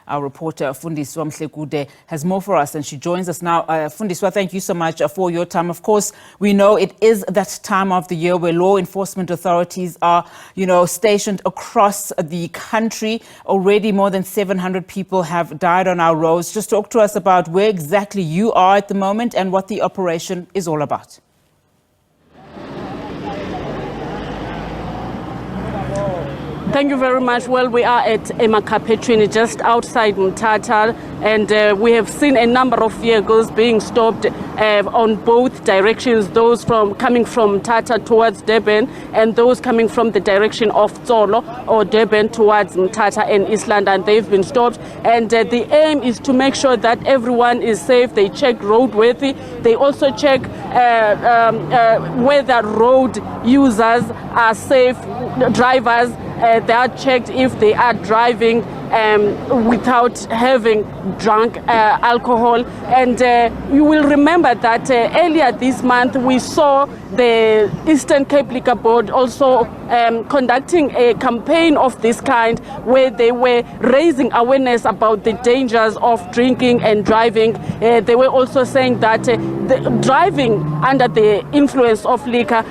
Our reporter, Fundiswa Mhlekude, has more for us, and she joins us now. Fundiswa, thank you so much for your time. Of course, we know it is that time of the year where law enforcement authorities are, stationed across the country. Already more than 700 people have died on our roads. Just talk to us about where exactly you are at the moment and what the operation is all about. Thank you very much. Well, we are at Emakapetrini, just outside Mthatha, and we have seen a number of vehicles being stopped on both directions, those coming from Mthatha towards Durban and those coming from the direction of Tsolo or Durban towards Mthatha and East London. They've been stopped, and the aim is to make sure that everyone is safe. They check roadworthy. They also check whether road users are safe, drivers. They are checked if they are driving without having drunk alcohol. And you will remember that earlier this month we saw the Eastern Cape Liquor Board also conducting a campaign of this kind where they were raising awareness about the dangers of drinking and driving. They were also saying that the driving under the influence of liquor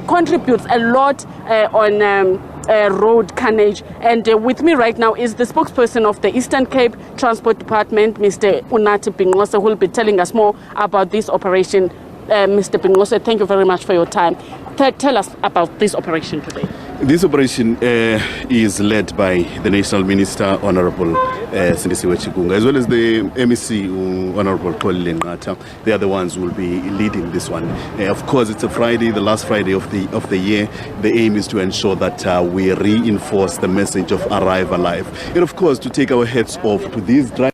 contributes a lot on road carnage. And with me right now is the spokesperson of the Eastern Cape Transport Department, Mr. Unathi Bingqose, who will be telling us more about this operation. Mr. Bingqose, thank you very much for your time. Tell us about this operation today. This operation is led by the National Minister, Honorable Sindisiwe Chikunga, as well as the MEC, Honorable Xolile Nqata. They are the ones who will be leading this one. Of course, it's a Friday, the last Friday of the year. The aim is to ensure that we reinforce the message of Arrive Alive. And of course, to take our hats off to these drivers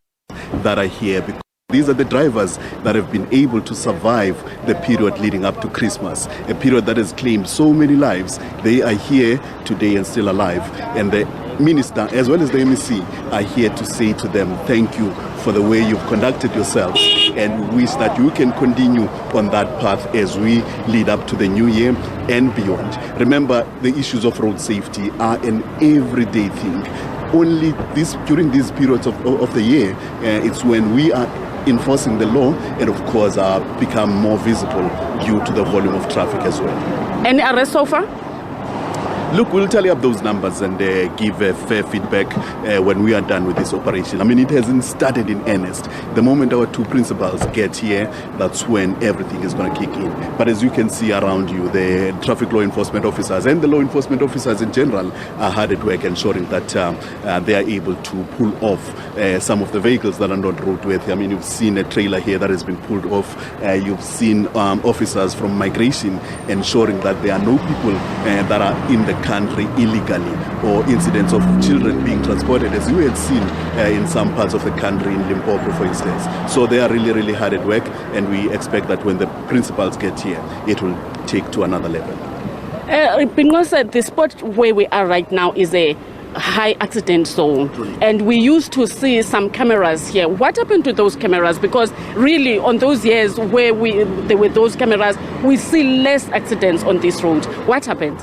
that are here, because these are the drivers that have been able to survive the period leading up to Christmas, a period that has claimed so many lives. They are here today and still alive. And the Minister, as well as the MEC, are here to say to them, thank you for the way you've conducted yourselves, and we wish that you can continue on that path as we lead up to the new year and beyond. Remember, the issues of road safety are an everyday thing. Only during these periods of the year, it's when we are enforcing the law and of course become more visible due to the volume of traffic as well. Any arrests so far? Look, we'll tally up those numbers and give fair feedback when we are done with this operation. I mean, it hasn't started in earnest. The moment our two principals get here, that's when everything is going to kick in. But as you can see around you, the traffic law enforcement officers and the law enforcement officers in general are hard at work ensuring that they are able to pull off some of the vehicles that are not roadworthy. I mean, you've seen a trailer here that has been pulled off. You've seen officers from migration ensuring that there are no people that are in the country illegally, or incidents of children being transported, as you had seen in some parts of the country, in Limpopo, for instance. So they are really, really hard at work, and we expect that when the principals get here, it will take to another level. Bingqose, the spot where we are right now is a high accident zone, and we used to see some cameras here. What happened to those cameras? Because really on those years where there were those cameras, we see less accidents on this road. What happened?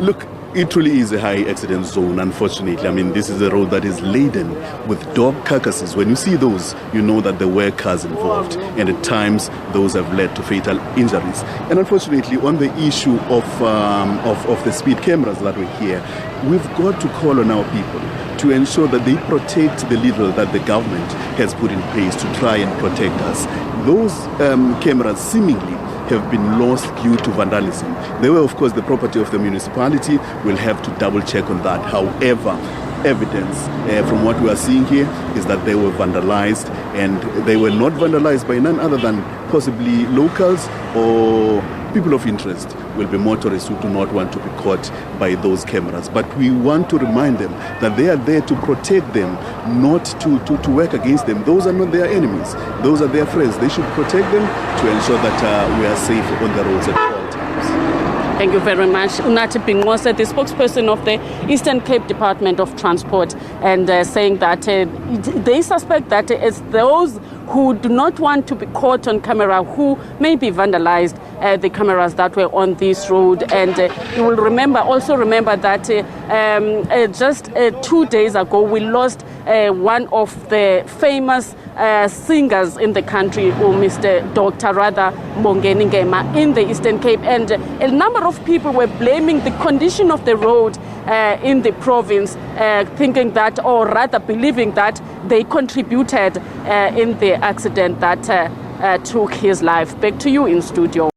Look, it truly is a high accident zone, unfortunately. I mean, this is a road that is laden with dog carcasses. When you see those, you know that there were cars involved, and at times those have led to fatal injuries. And unfortunately, on the issue of the speed cameras that were here, we've got to call on our people to ensure that they protect the little that the government has put in place to try and protect us. Those cameras seemingly have been lost due to vandalism. They were, of course, the property of the municipality. We'll have to double check on that. However, evidence from what we are seeing here is that they were vandalized, and they were not vandalized by none other than possibly locals or people of interest. Will be motorists who do not want to be caught by those cameras. But we want to remind them that they are there to protect them, not to work against them. Those are not their enemies. Those are their friends. They should protect them to ensure that we are safe on the roads at all times. Thank you very much. Unathi Bingose, the spokesperson of the Eastern Cape Department of Transport, and saying that they suspect that it's those who do not want to be caught on camera who may be vandalized the cameras that were on this road. And you will also remember that just 2 days ago we lost one of the famous singers in the country, Mr. Dr. Rather Mbongeni Ngema, in the Eastern Cape, and a number of people were blaming the condition of the road in the province, thinking that, or rather believing that, they contributed in the accident that took his life. Back to you in studio.